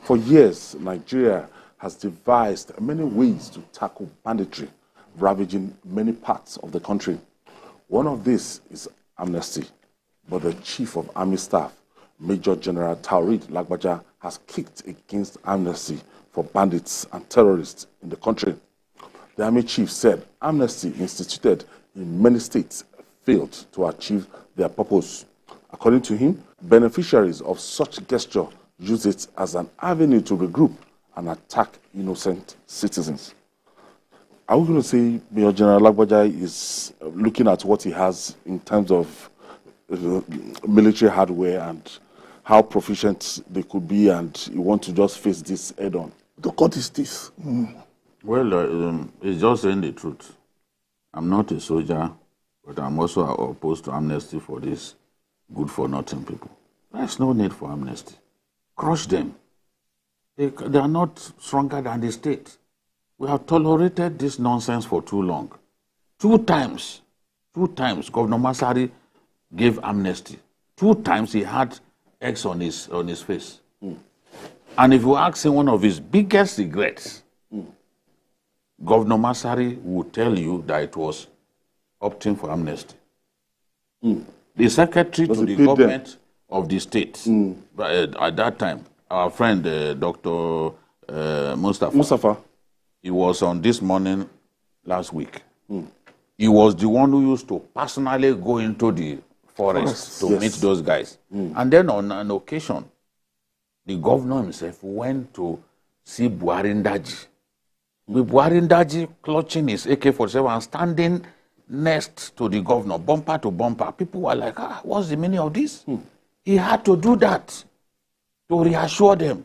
For years, Nigeria has devised many ways to tackle banditry, ravaging many parts of the country. One of these is amnesty, but the Chief of Army Staff, Major General Taoreed Lagbaja, has kicked against amnesty for bandits and terrorists in the country. The Army Chief said amnesty instituted in many states failed to achieve their purpose. According to him, beneficiaries of such gesture use it as an avenue to regroup and attack innocent citizens. Are we going to say Major General Lagbaja is looking at what he has in terms of military hardware and how proficient they could be, and you want to just face this head on? To cut his teeth. Well, it's just saying the truth. I'm not a soldier, but I'm also opposed to amnesty for these good-for-nothing people. There's no need for amnesty. Crush them. They are not stronger than the state. We have tolerated this nonsense for too long. Two times, Governor Masari gave amnesty. 2 times he had X on his face. And if you ask him one of his biggest regrets, Governor Masari would tell you that it was opting for amnesty. The secretary to the government of the state, at that time, our friend Dr. Mustafa, he was on This Morning last week. He was the one who used to personally go into the forest to meet those guys. And then on an occasion, the governor himself went to see Buhari Ndaji. With Buhari Ndaji clutching his AK-47 and standing next to the governor, bumper to bumper. People were like, what's the meaning of this? He had to do that to reassure them.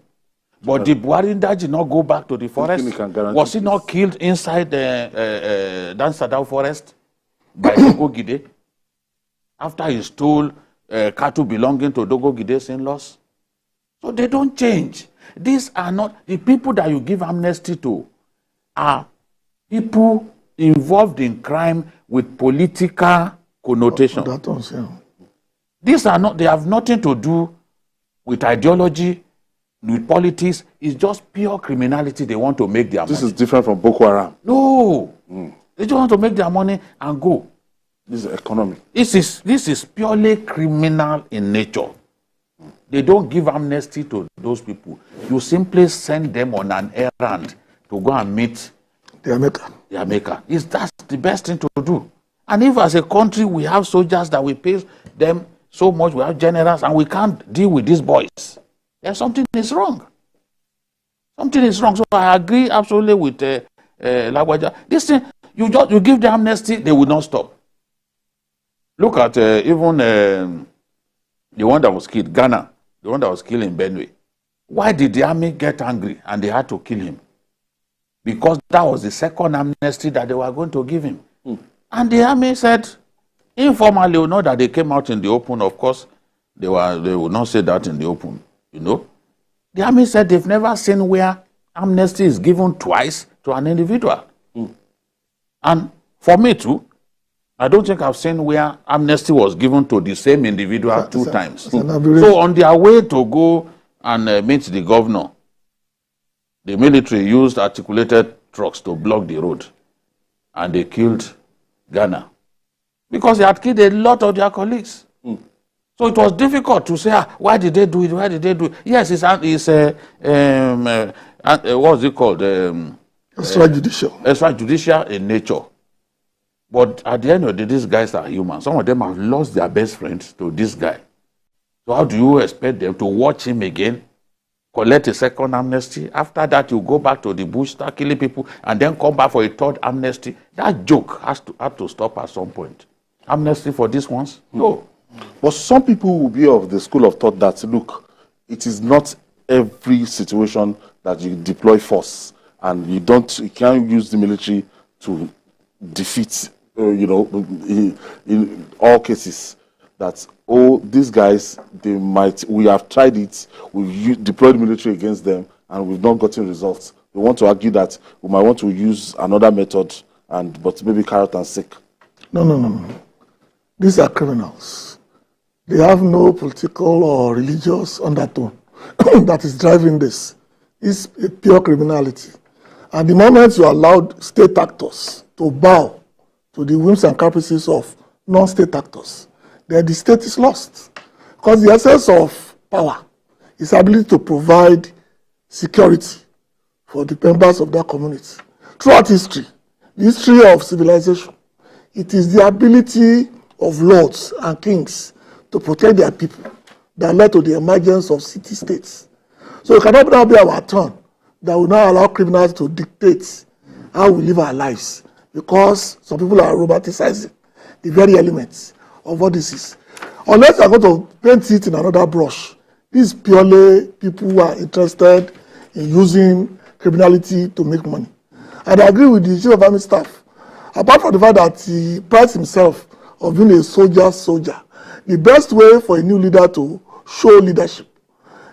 But did Buhari Ndaji not go back to the forest? Was he not killed inside the Dansadao forest by Dogo Gide after he stole cattle belonging to Dogo Gide's in-laws? So they don't change. These are not the people that you give amnesty to, are people involved in crime with political connotation. These are not, they have nothing to do with ideology, with politics. It's just pure criminality. They want to make their money. This is different from Boko Haram. No. They just want to make their money and go. This is economy. This is purely criminal in nature. They don't give amnesty to those people. You simply send them on an errand to go and meet their maker. That's the best thing to do. And if as a country we have soldiers that we pay them so much, we have generals, and we can't deal with these boys, then something is wrong. Something is wrong. So I agree absolutely with Lagbaja. This thing, you give the amnesty, they will not stop. Look at even the one that was killed, Ghana, the one that was killed in Benue. Why did the army get angry and they had to kill him? Because that was the second amnesty that they were going to give him. And the army said, informally, you know, that they came out in the open. Of course, they would not say that in the open, you know. The army said they've never seen where amnesty is given twice to an individual. And for me too, I don't think I've seen where amnesty was given to the same individual 2 times. So on their way to go and meet the governor, the military used articulated trucks to block the road, and they killed Ghana because they had killed a lot of their colleagues. So it was difficult to say, why did they do it? Why did they do it? Yes, it's what's it called? Extrajudicial. Extrajudicial in nature. But at the end of the day, these guys are human. Some of them have lost their best friends to this guy. So how do you expect them to watch him again, collect a second amnesty? After that, you go back to the bush, start killing people, and then come back for a third amnesty? That joke has to stop at some point. Amnesty for these ones? No. But some people will be of the school of thought that, look, it is not every situation that you deploy force, and you can't use the military to defeat, in all cases. That, these guys, we have tried it, we've deployed military against them, and we've not gotten results. They want to argue that we might want to use another method, but maybe carrot and stick. No. These are criminals. They have no political or religious undertone that is driving this. is a pure criminality. And the moment you allowed state actors to bow to the whims and caprices of non-state actors, then the state is lost. Because the essence of power is ability to provide security for the members of that community. Throughout history, the history of civilization, it is the ability of lords and kings to protect their people that led to the emergence of city-states. So it cannot now be our turn that will now allow criminals to dictate how we live our lives, because some people are romanticizing the very elements of what this is. Unless you are going to paint it in another brush, this is purely people who are interested in using criminality to make money. And I agree with the Chief of Army Staff. Apart from the fact that he prides himself of being a soldier, the best way for a new leader to show leadership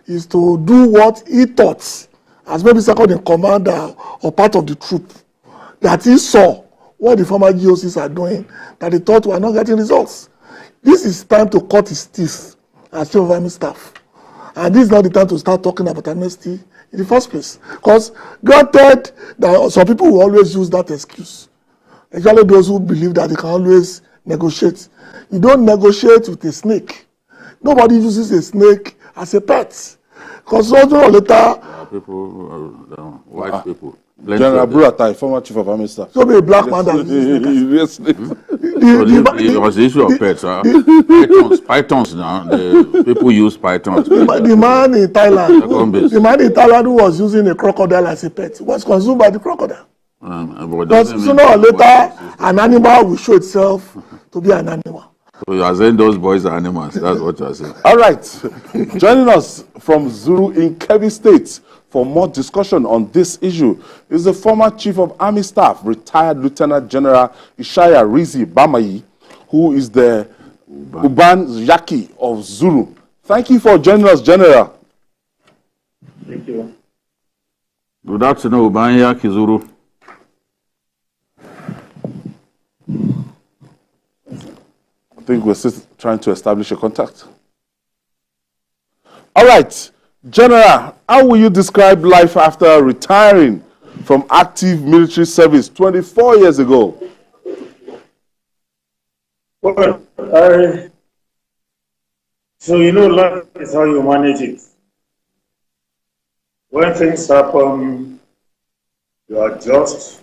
is to do what he thought, as maybe second in command or part of the troop, that he saw what the former GOCs are doing, that he thought were not getting results. This is time to cut his teeth as Chief of Army Staff. And this is not the time to start talking about amnesty in the first place. Because granted that some people will always use that excuse, especially those who believe that they can always negotiate. You don't negotiate with a snake. Nobody uses a snake as a pet. Because sooner or later, white people. General Buratai, former Chief of Army Staff. So be a black man that uses snake. It was the issue of pets. Pythons now. The people use pythons. The man in Thailand who was using a crocodile as a pet was consumed by the crocodile. Because sooner or later, an animal will show itself to be an animal. So you are saying those boys are animals. That's what you are saying. All right. Joining us from Zuru in Kebbi State for more discussion on this issue is the former Chief of Army Staff, retired Lieutenant General Ishaya Rizi Bamayi, who is the Uban Yaki of Zuru. Thank you for joining us, General. Thank you. Good afternoon, Uban Yaki Zuru. I think we're still trying to establish a contact. All right. General, how will you describe life after retiring from active military service 24 years ago? Well, so you know, life is how you manage it. When things happen, you adjust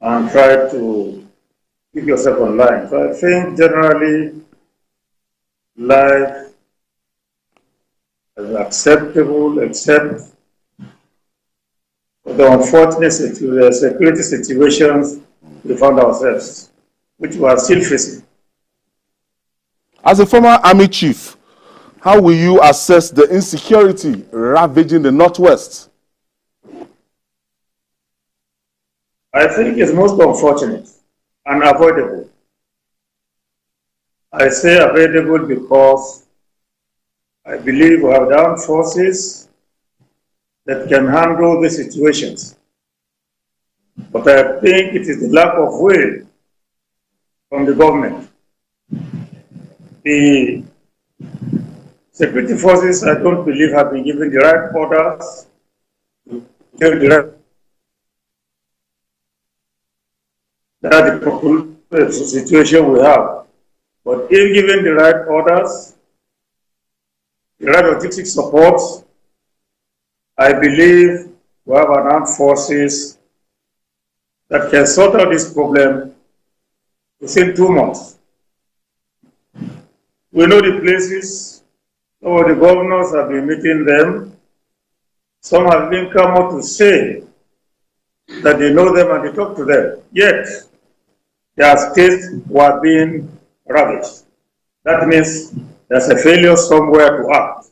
and try to keep yourself online. So I think generally life is acceptable, except for the unfortunate security situations we found ourselves, which we are still facing. As a former army chief, how will you assess the insecurity ravaging the Northwest? I think it's most unfortunate and avoidable. I say avoidable because I believe we have the armed forces that can handle the situations. But I think it is the lack of will from the government. The security forces, I don't believe, have been given the right orders to take the right. That's the situation we have. But if given the right orders, the right logistic support, I believe we have an armed forces that can sort out this problem within 2 months. We know the places, some of the governors have been meeting them, some have been come out to say that they know them and they talk to them, yet their states were being ravaged. That means there's a failure somewhere to act.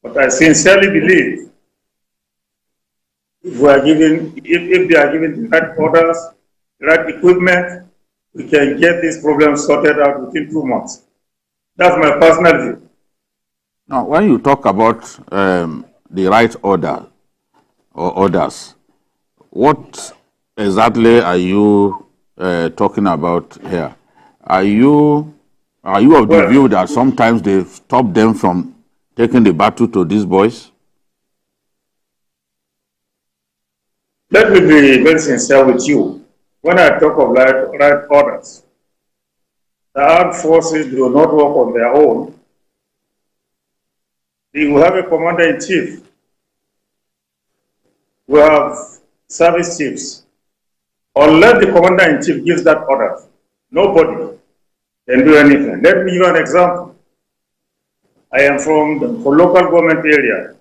But I sincerely believe if they are given the right orders, the right equipment, we can get this problem sorted out within 2 months. That's my personal view. Now, when you talk about the right order or orders, what exactly are you talking about here? Are you of the view that sometimes they stop them from taking the battle to these boys? Let me be very sincere with you. When I talk of right orders, the armed forces do not work on their own. We have a commander-in-chief. We have service chiefs. Unless the commander-in-chief gives that order, nobody can do anything. Let me give you an example. I am from the local government area.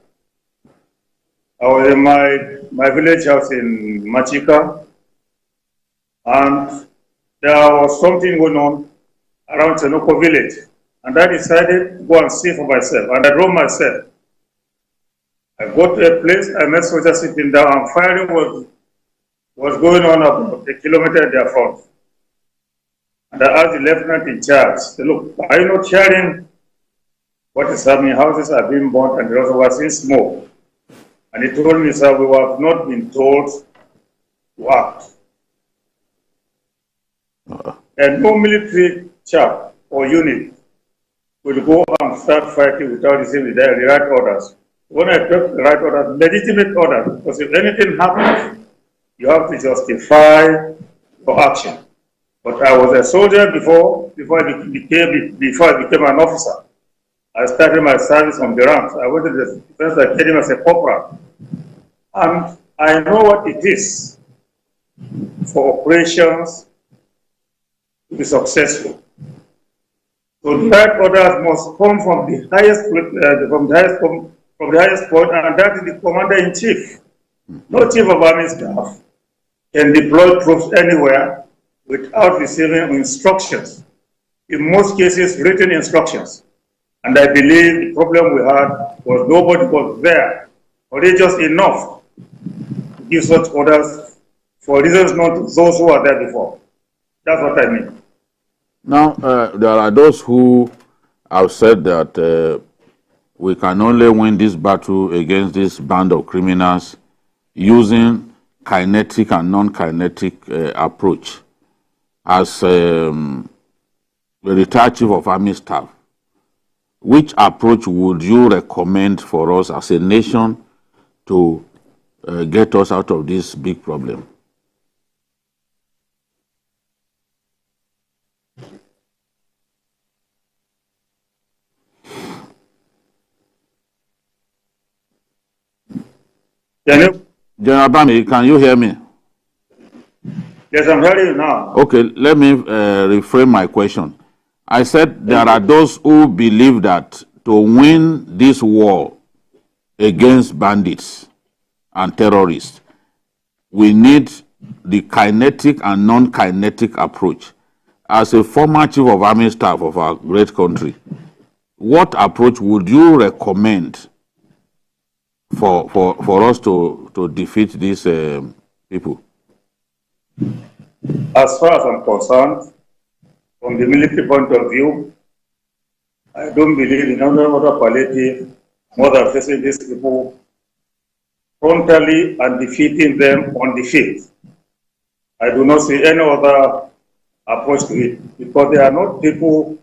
I was in my village house in Machika, and there was something going on around Senoko village. And I decided to go and see for myself. And I drove myself. I got to a place, I met soldiers sitting down, and firing was going on about a kilometer in their front. And I asked the lieutenant in charge, said, look, are you not hearing what is happening? Houses are being burnt and there was seeing smoke. And he told me, sir, we have not been told to act. And no military chap or unit will go and start fighting without receiving the right orders. When I talk the right orders, legitimate orders, because if anything happens, you have to justify your action. But I was a soldier before I became an officer. I started my service on the ranks. I went to the Defense Academy as a corporal. And I know what it is for operations to be successful. So the right orders must come from the highest point, and that is the commander-in-chief. No chief of army staff can deploy troops anywhere without receiving instructions. In most cases, written instructions. And I believe the problem we had was nobody was there, courageous enough to give such orders for reasons known to those who were there before. That's what I mean. Now, there are those who have said that we can only win this battle against this band of criminals using kinetic and non-kinetic approach. As the retired chief of army staff, which approach would you recommend for us as a nation to get us out of this big problem? General Bami, can you hear me? Yes, I'm hearing you now. Okay, let me reframe my question. I said there are those who believe that to win this war against bandits and terrorists, we need the kinetic and non-kinetic approach. As a former chief of army staff of our great country, what approach would you recommend for us to defeat these people? As far as I'm concerned, from the military point of view, I don't believe in any other palliative more than facing these people frontally and defeating them on the field. I do not see any other approach to it, because they are not people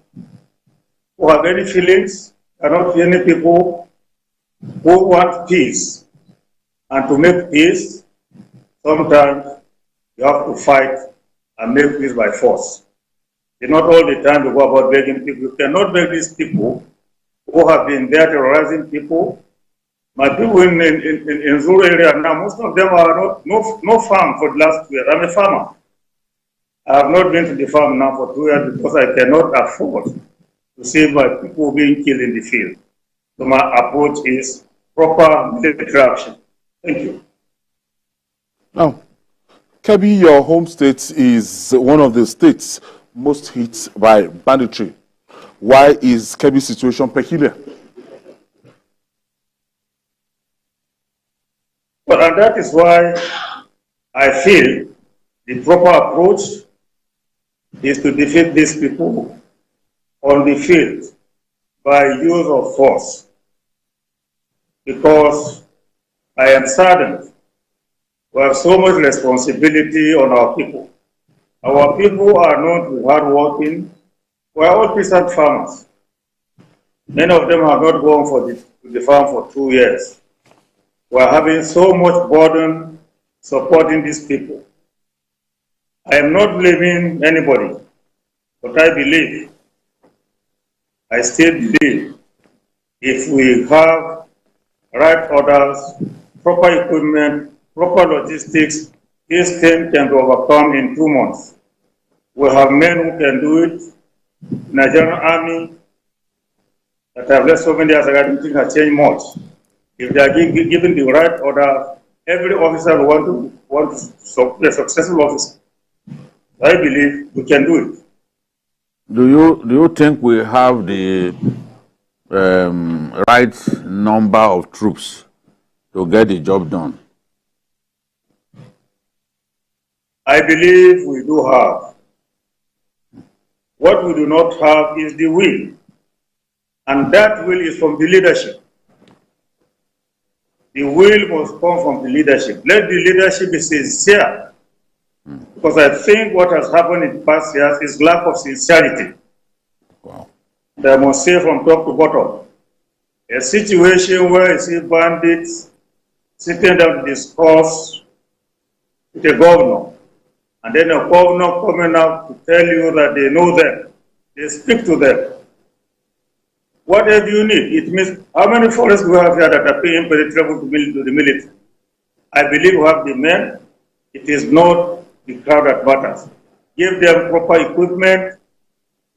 who have any feelings, they are not any people who want peace. And to make peace, sometimes you have to fight and make peace by force. It's not all the time to go about begging people. You cannot beg these people who have been there terrorizing people. My people in rural area now, most of them are no farm for the last 2 years. I'm a farmer. I have not been to the farm now for 2 years because I cannot afford to see my people being killed in the field. So my approach is proper military action. Thank you. Now, Kebbi, your home state, is one of the states most hit by banditry. Why is Kebbi's situation peculiar? Well, and that is why I feel the proper approach is to defeat these people on the field by use of force. Because I am saddened we have so much responsibility on our people. Our people are known to be hardworking. We are all peasant farmers. Many of them have not gone to the farm for 2 years. We are having so much burden supporting these people. I am not blaming anybody, but I still believe, if we have right orders, proper equipment, proper logistics, this thing can be overcome in 2 months. We have men who can do it. Nigerian army that have left so many years ago, I don't think has changed much. If they are given the right order, every officer will want to be a successful officer. I believe we can do it. Do you think we have the right number of troops to get the job done? I believe we do have. What we do not have is the will. And that will is from the leadership. The will must come from the leadership. Let the leadership be sincere. Because I think what has happened in past years is lack of sincerity. Wow. And I must say from top to bottom, a situation where you see bandits sitting down to discuss with a governor, and then a governor coming out to tell you that they know them, they speak to them. Whatever you need, it means how many forests do we have here that are paying impenetrable to the military? I believe we have the men. It is not the crowd that matters. Give them proper equipment,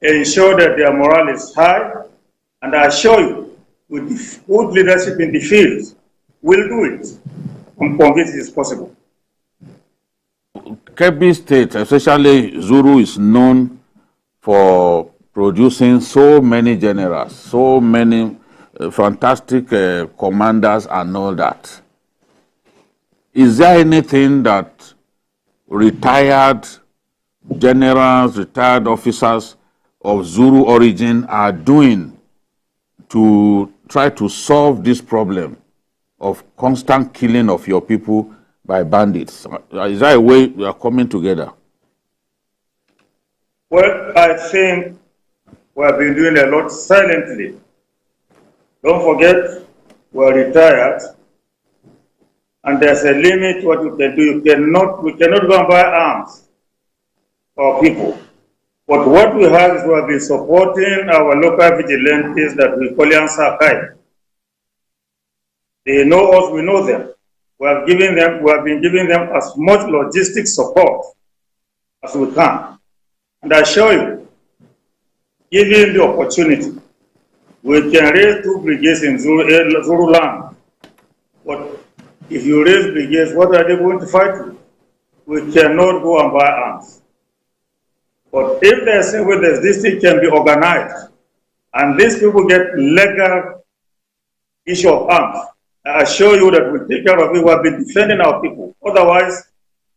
ensure that their morale is high, and I assure you, with good leadership in the field, we'll do it. I'm convinced it is possible. Kebbi State, especially Zuru, is known for producing so many generals, so many fantastic commanders and all that. Is there anything that retired generals, retired officers of Zuru origin are doing to try to solve this problem of constant killing of your people by bandits? Is that a way we are coming together? Well, I think we have been doing a lot silently. Don't forget, we are retired, and there's a limit to what you can do. We cannot go and buy arms for people. But what we have is we have been supporting our local vigilantes that we call Sakai. They know us, we know them. We have been giving them as much logistic support as we can. And I assure you, given the opportunity, we can raise 2 brigades in Zuru land. But if you raise brigades, what are they going to fight with? We cannot go and buy arms. But if there's a way that this thing can be organized, and these people get legal issue of arms, I assure you that we'll take care of it. We have been defending our people. Otherwise,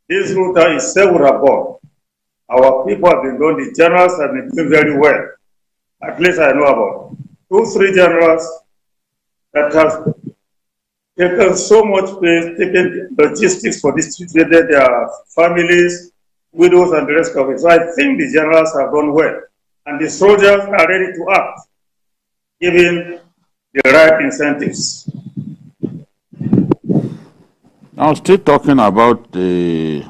this route itself would have gone. Our people have been doing, the generals have been doing very well. At least I know about 2-3 generals that have taken so much pain, taken logistics for distributed their families, widows, and the rest of it. So I think the generals have done well. And the soldiers are ready to act, given the right incentives. Now, still talking about the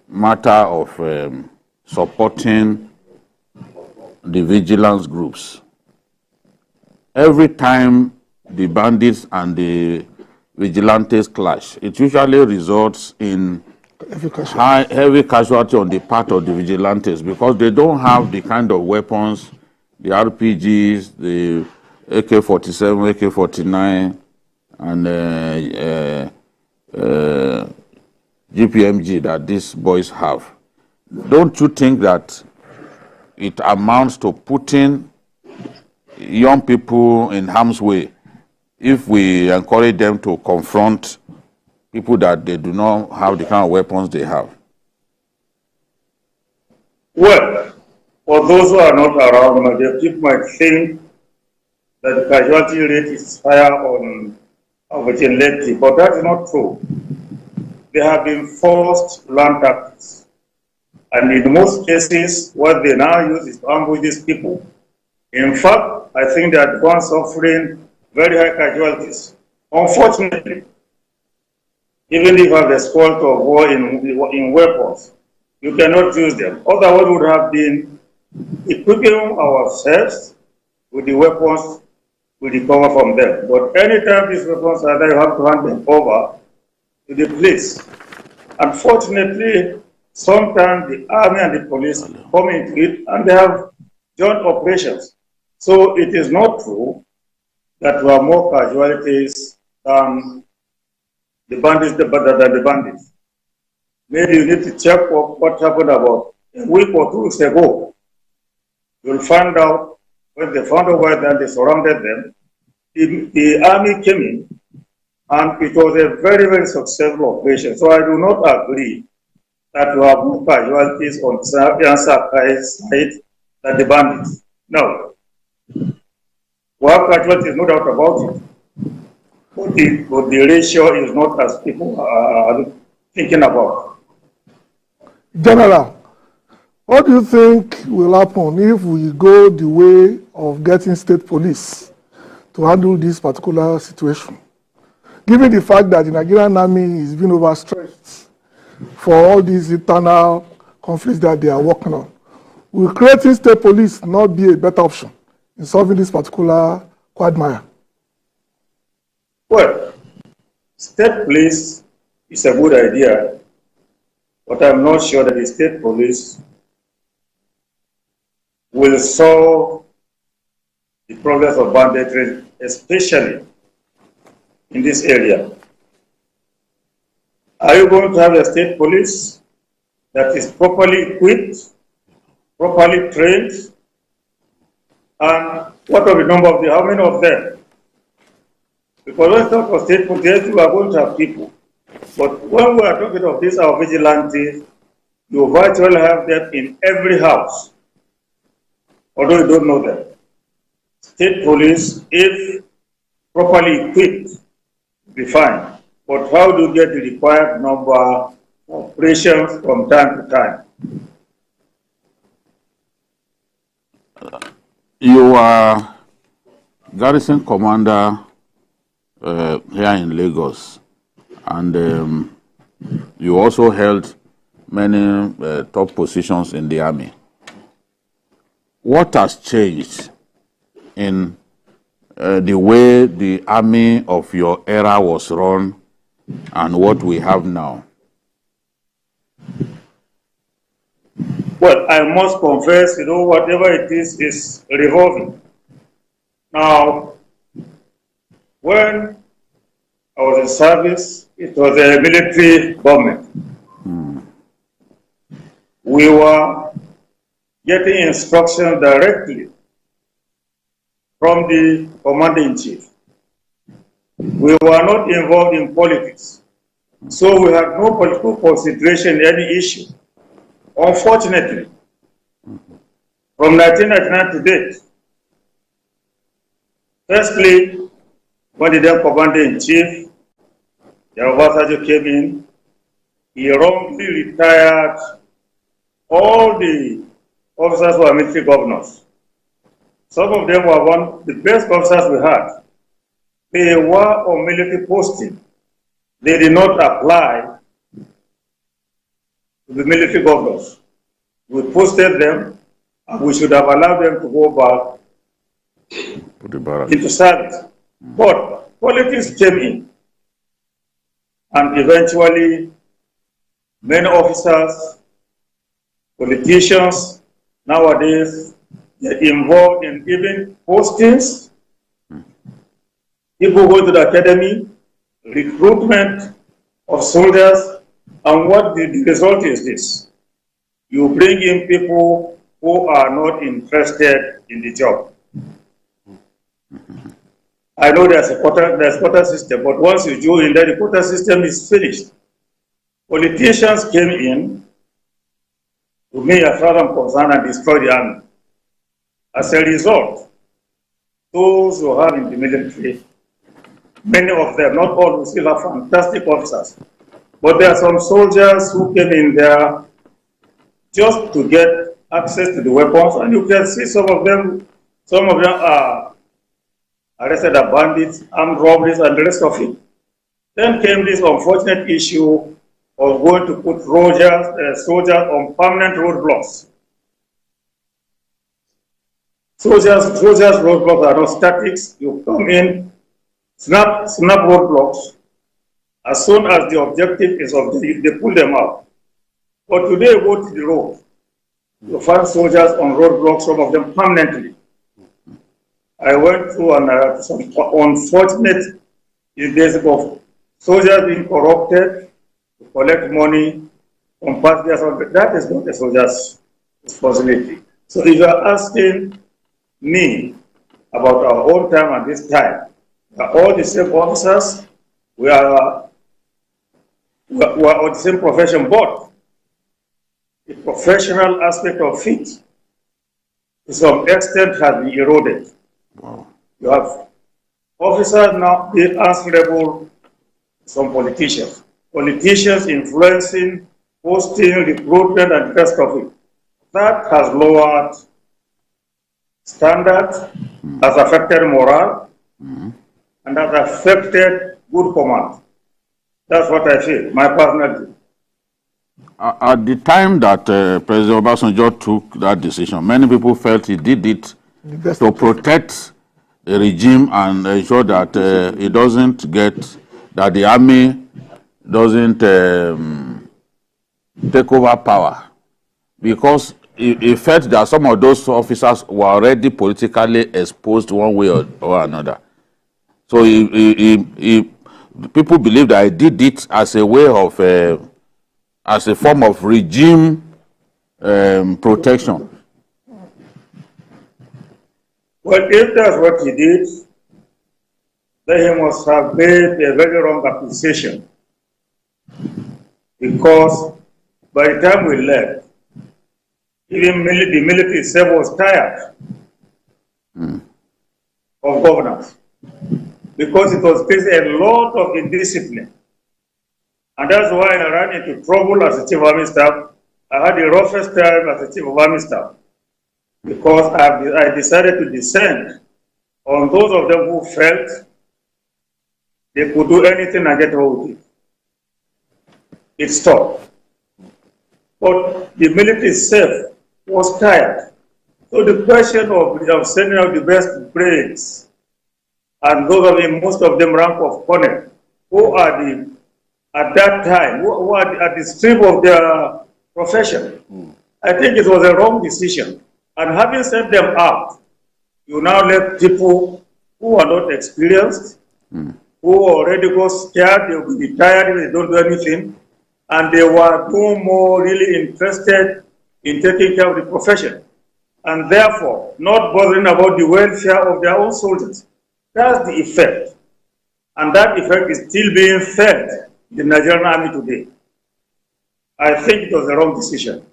matter of supporting the vigilance groups. Every time the bandits and the vigilantes clash, it usually results in heavy casualty on the part of the vigilantes because they don't have the kind of weapons, the RPGs, the AK-47, AK-49, and GPMG that these boys have. Don't you think that it amounts to putting young people in harm's way if we encourage them to confront people that they do not have the kind of weapons they have? Well, for those who are not around, the people might think that the casualty rate is higher on vigilante, but that is not true. They have been forced land tactics. And in most cases, what they now use is to ambush these people. In fact, I think they are the ones suffering very high casualties. Unfortunately, even if you have the spoil of war in weapons, you cannot use them. Otherwise, we would have been equipping ourselves with the weapons we recover from them. But anytime these weapons are there, you have to hand them over to the police. Unfortunately, sometimes the army and the police come into it and they have joint operations. So it is not true that we have more casualties than the bandits. Maybe you need to check what happened about a week or 2 weeks ago. You'll find out when they found out where they surrounded them, the army came in, and it was a very, very successful operation. So I do not agree that we have more casualties on Serbian side than the bandits. No. We have casualties, no doubt about it. But the ratio is not as people are thinking about. General, what do you think will happen if we go the way of getting state police to handle this particular situation? Given the fact that the Nigerian army is being overstretched for all these internal conflicts that they are working on, will creating state police not be a better option in solving this particular quagmire? Well, state police is a good idea, but I'm not sure that the state police will solve the problems of banditry, especially in this area. Are you going to have a state police that is properly equipped, properly trained? And what are the number of how many of them? Because when we talk of state police, we are going to have people. But when we are talking of these, our vigilantes, you virtually have them in every house, although you don't know them. State police, if properly equipped, will be fine. But how do you get the required number of operations from time to time? You are garrison commander here in Lagos, and you also held many top positions in the army. What has changed in the way the army of your era was run and what we have now? Well, I must confess, whatever it is revolving. Now, when I was in service, it was a military government. We were getting instructions directly from the commander-in-chief. We were not involved in politics, so we had no political consideration in any issue. Unfortunately, from 1999 to date, firstly, when the then commander-in-chief, Obasanjo, came in, he wrongly retired all the officers who are military governors. Some of them were one of the best officers we had. They were on military posting. They did not apply to the military governors. We posted them, and we should have allowed them to go back into service. But politics came in, and eventually many officers, politicians nowadays, they're involved in even postings. People go to the academy, recruitment of soldiers, and what the result is this. You bring in people who are not interested in the job. I know there's a quota system, but once you join that, the quota system is finished. Politicians came in, to me as far as I'm concerned, and destroyed the army. As a result, those who are in the military, many of them, not all, we still have fantastic officers. But there are some soldiers who came in there just to get access to the weapons, and you can see some of them are arrested as bandits, armed robberies, and the rest of it. Then came this unfortunate issue of going to put soldiers on permanent roadblocks. Soldiers roadblocks are not statics. You come in, snap roadblocks. As soon as the objective is objective, they pull them out. But today, go to the road. You find soldiers on roadblocks, some of them permanently. I went through some unfortunate days of soldiers being corrupted to collect money from parties. That is not a soldier's responsibility. So if you are asking me about our own time and this time, we are all the same officers, we are of the same profession, but the professional aspect of it, to some extent, has been eroded. Wow. You have officers now being answerable to some politicians. Politicians influencing, posting, recruitment, and the rest of it. That has lowered standards, has affected morale, and has affected good command. That's what I feel, my personal view. At the time that President Obasanjo took that decision, many people felt he did it to protect the regime and ensure that it doesn't get, that the army doesn't take over power. Because he felt that some of those officers were already politically exposed one way or another. So people believe that he did it as a way of, as a form of regime protection. Well, if that's what he did, then he must have made a very wrong accusation. Because by the time we left, even the military itself was tired of governance. Because it was facing a lot of indiscipline. And that's why I ran into trouble as a chief of army staff. I had the roughest time as a chief of army staff. Because I decided to descend on those of them who felt they could do anything and get away with it. It stopped. But the military itself was tired. So the question of sending out the best brains, and those of them, most of them rank of colonel, who are at that time, who are at the strip of their profession, I think it was a wrong decision. And having sent them out, you now let people who are not experienced, who already got scared, they will be tired if they don't do anything, and they were no more really interested in taking care of the profession, and therefore not bothering about the welfare of their own soldiers. That's the effect. And that effect is still being felt in the Nigerian army today. I think it was a wrong decision.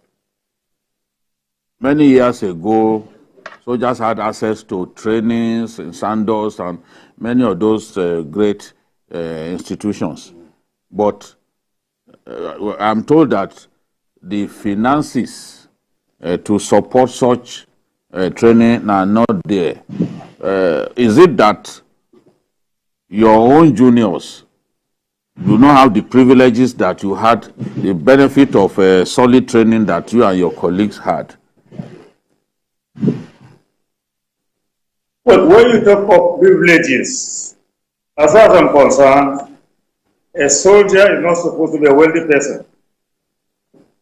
Many years ago, soldiers had access to trainings in Sandos and many of those great institutions. But I'm told that the finances to support such training are not there. Is it that your own juniors do not have the privileges that you had, the benefit of solid training that you and your colleagues had? Well, when you talk of privileges, as far as I'm concerned, a soldier is not supposed to be a wealthy person.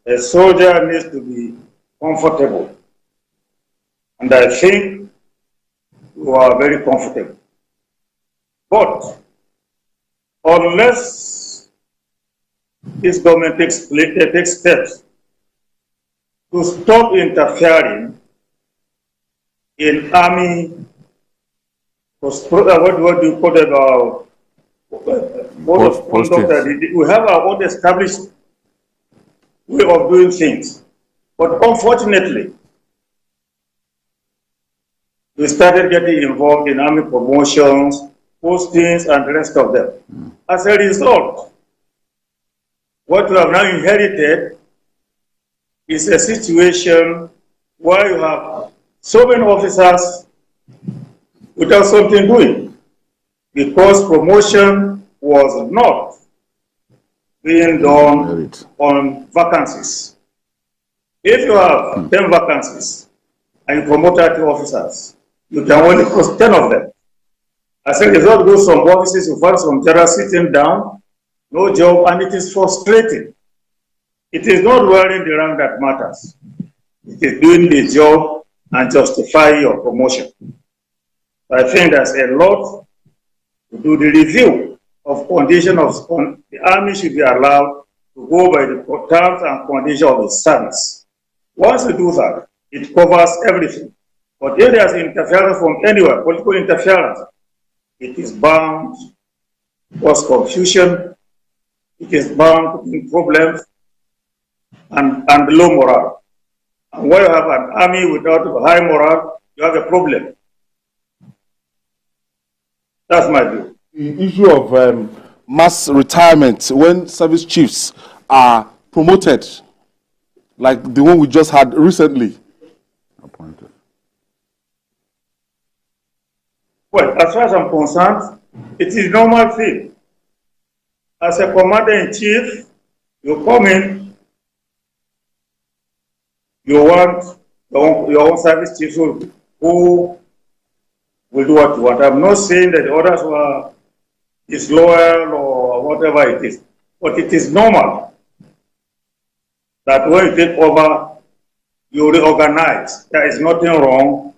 A soldier needs to be comfortable. And I think you are very comfortable. But unless this government takes steps to stop interfering in army, what do you call it? We have our own established way of doing things. But unfortunately, we started getting involved in army promotions, postings, and the rest of them. As a result, what we have now inherited is a situation where you have so many officers without something doing, because promotion was not being done on vacancies. If you have 10 vacancies and you promote 30 officers, you can only post 10 of them. As a result, go some offices, you find some terrorists sitting down, no job, and it is frustrating. It is not wearing the rank that matters. It is doing the job and justify your promotion. I think there's a lot to do. The review of condition of the army should be allowed to go by the terms and conditions of the service. Once you do that, it covers everything. But if there's interference from anywhere, political interference, it is bound to cause confusion, it is bound to bring problems and low morale. And when you have an army without high morale, you have a problem. That's my view. The issue of mass retirement when service chiefs are promoted, like the one we just had recently. Appointed. Well, as far as I'm concerned, it is normal thing. As a commander-in-chief, you come in, you want your own service chief who will do what you want. I'm not saying that the others were disloyal or whatever it is, but it is normal that when you take over, you reorganize. There is nothing wrong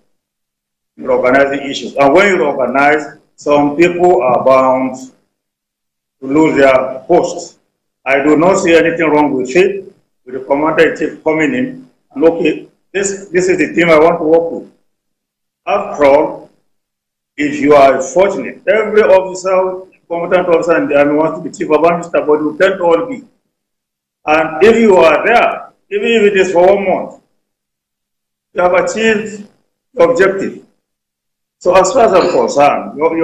in organizing issues. And when you reorganize, some people are bound to lose their posts. I do not see anything wrong with it, with the commander-in-chief coming in and okay, this is the team I want to work with. After all, if you are fortunate, every officer, competent officer in the army wants to be chief of army staff, but you can't all be. And if you are there, even if it is for 1 month, you have achieved the objective. So as far as I'm concerned, you've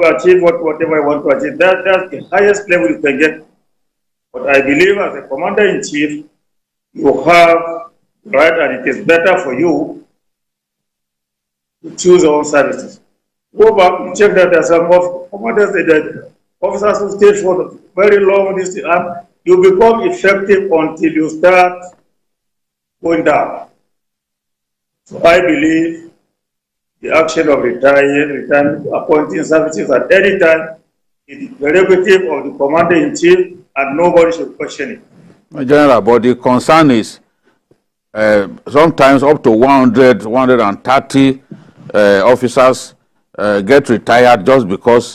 achieved whatever you want to achieve. That's the highest level you can get. But I believe as a commander-in-chief, you have right, and it is better for you to choose your own services. Go back and check that there are some commanders, that officers who stay for very long this and you become effective until you start going down. So I believe the action of retiring, appointing services at any time is the prerogative of the commander-in-chief and nobody should question it. General, but the concern is sometimes up to 100, 130 officers get retired just because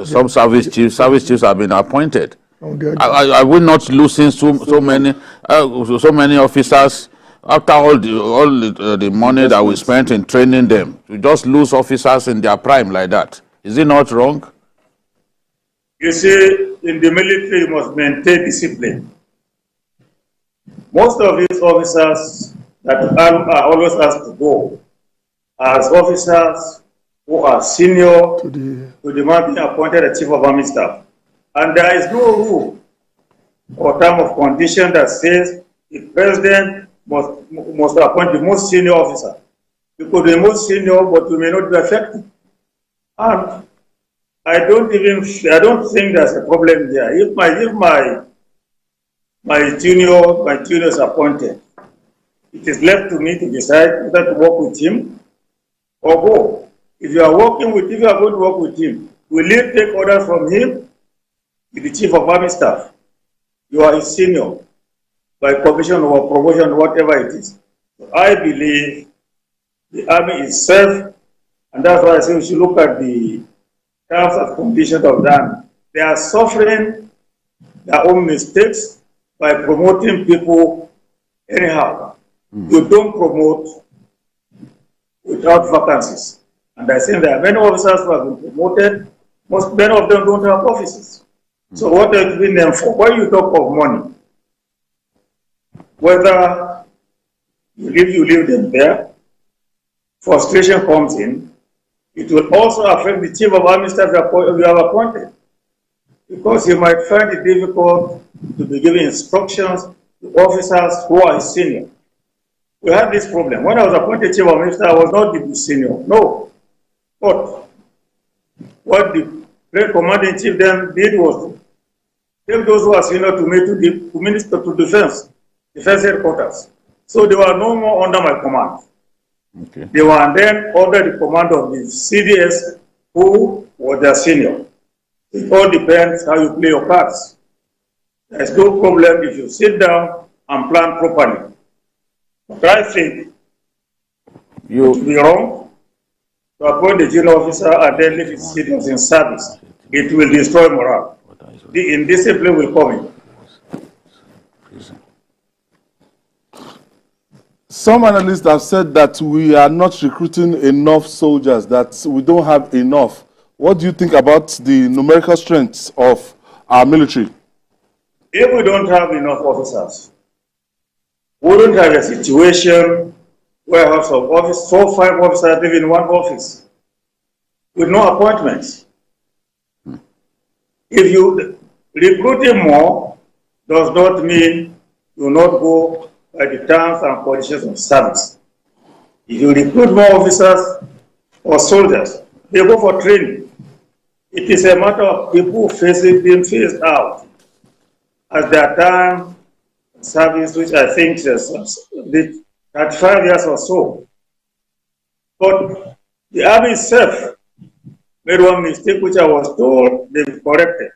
some service chiefs have been appointed. Are we not losing so many officers after all the money that we spent in training them? We just lose officers in their prime like that. Is it not wrong? You see, in the military, you must maintain discipline. Most of these officers that are always asked to go as officers who are senior to the man being appointed as chief of army staff. And there is no rule or term of condition that says the president must appoint the most senior officer. You could be the most senior, but you may not be effective. And I don't think there's a problem there. If my junior is appointed, it is left to me to decide whether to work with him or go. If you are going to work with him, will you take orders from him? He's the chief of army staff. You are his senior by commission or promotion, whatever it is. So I believe the army is safe, and that's why I say we should look at the terms and conditions of them. They are suffering their own mistakes by promoting people anyhow. You don't promote without vacancies. And I think there are many officers who have been promoted. Many of them don't have offices. So what are you giving them for? When you talk of money, whether you leave them there, frustration comes in. It will also affect the chief of army staff you have appointed, because you might find it difficult to be giving instructions to officers who are senior. We had this problem. When I was appointed chief of army staff, I was not the senior. No. But what the Great Commander-in-Chief then did was to take those who are senior to me to Minister to Defense headquarters. So they were no more under my command. Okay. They were then under the command of the CDS, who was their senior. It all depends how you play your cards. There's no problem if you sit down and plan properly. But I think it would be wrong to appoint the junior officer and then leave his seniors in service. It will destroy morale. The indiscipline will come in. Some analysts have said that we are not recruiting enough soldiers, that we don't have enough. What do you think about the numerical strengths of our military? If we don't have enough officers, we wouldn't have a situation where I have some office, 4 or 5 officers live in one office with no appointments. If you recruiting more does not mean you will not go by the terms and conditions of service. If you recruit more officers or soldiers, they go for training. It is a matter of people being phased out as their time service, which I think is 35 years or so. But the army itself made one mistake, which I was told they corrected.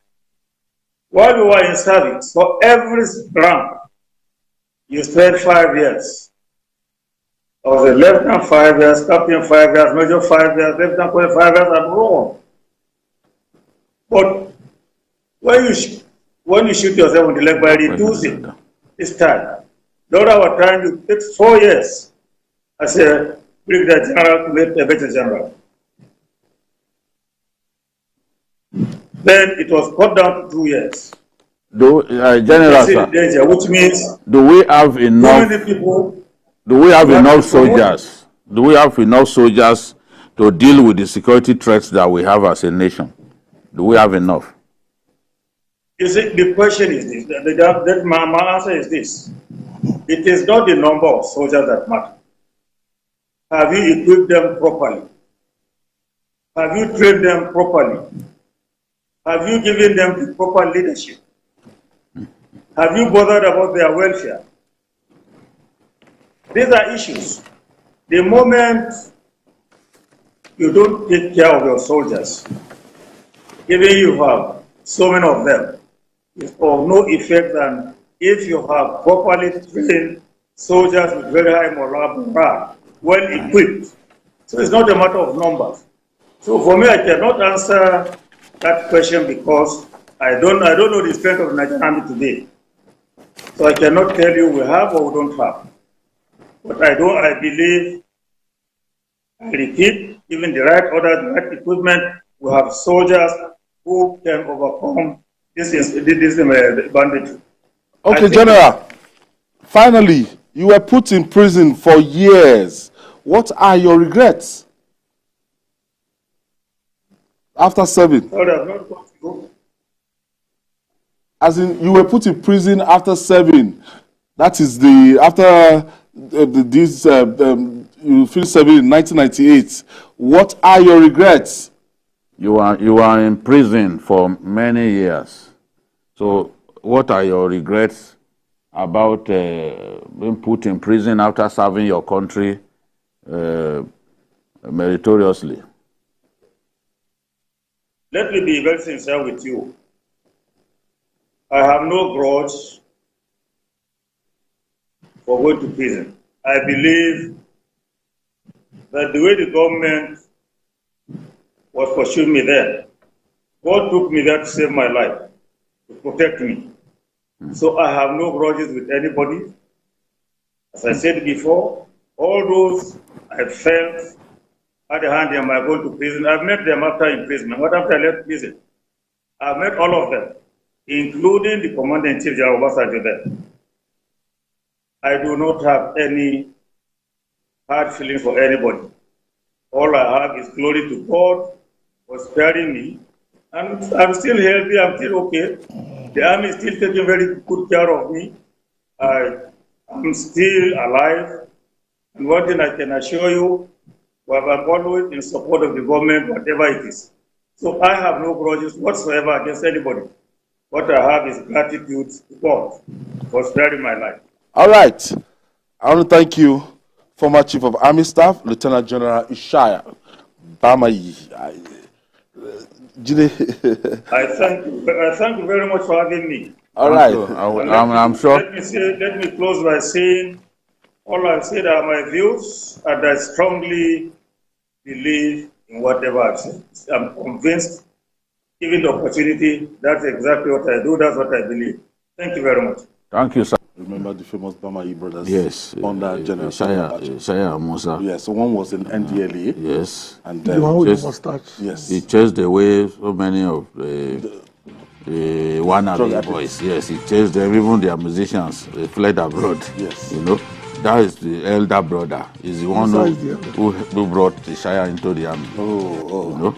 While we were in service, for every rank, you spent 5 years. I was a lieutenant 5 years, captain 5 years, major 5 years, lieutenant colonel 5 years, and more. But when you shoot yourself in the leg by reducing this time, the other time you take 4 years as a brigadier general to make a better general. Then it was cut down to 2 years. General, sir, danger, which means do we have enough? Do we have enough soldiers? Do we have enough soldiers to deal with the security threats that we have as a nation? Do we have enough? You see, the question is this. My answer is this. It is not the number of soldiers that matter. Have you equipped them properly? Have you trained them properly? Have you given them the proper leadership? Have you bothered about their welfare? These are issues. The moment you don't take care of your soldiers, even you have so many of them, it's of no effect than if you have properly trained soldiers with very high morale, well equipped. So it's not a matter of numbers. So for me, I cannot answer that question because I don't know the strength of the Nigerian Army today. So I cannot tell you we have or we don't have. But I believe, I repeat, given the right order, the right equipment, we have soldiers who can overcome this banditry. Okay, General, finally, you were put in prison for years. What are your regrets after serving? Sorry, I've not got to go. As in, you were put in prison after serving. That is you finished serving in 1998. What are your regrets? You are in prison for many years. So what are your regrets about being put in prison after serving your country meritoriously? Let me be very sincere with you. I have no grudge for going to prison. I believe that the way the government was pursuing me there, God took me there to save my life, to protect me. So I have no grudges with anybody. As I said before, all those I felt had a hand in my going to prison, I've met them after imprisonment. What after I left prison? I've met all of them, including the Commander-in-Chief, General Obasanjo there. I do not have any hard feelings for anybody. All I have is glory to God for sparing me. And I'm still healthy, I'm still okay. The army is still taking very good care of me. I'm still alive. And one thing I can assure you, I'm always in support of the government, whatever it is. So I have no grudges whatsoever against anybody. What I have is gratitude to God for sparing my life. All right. I want to thank you, former Chief of Army Staff, Lieutenant General Ishaya Bamayi. I thank you very much for having me. All right. I'm sure. Let me close by saying all I've said are my views, and I strongly believe in whatever I've said. I'm convinced, given the opportunity, that's exactly what I do, that's what I believe. Thank you very much. Thank you, sir. Remember the famous Bamayi brothers? Yes. Under General Shaya Musa. Yes, so one was in NDLA. Yes. And The one with the mustache. Yes. He chased away so many of the wannabe boys. Yes, he chased them, even their musicians. They fled abroad. Yes. You know, that is the elder brother. He's the one who brought the Shire into the army. Oh. You know?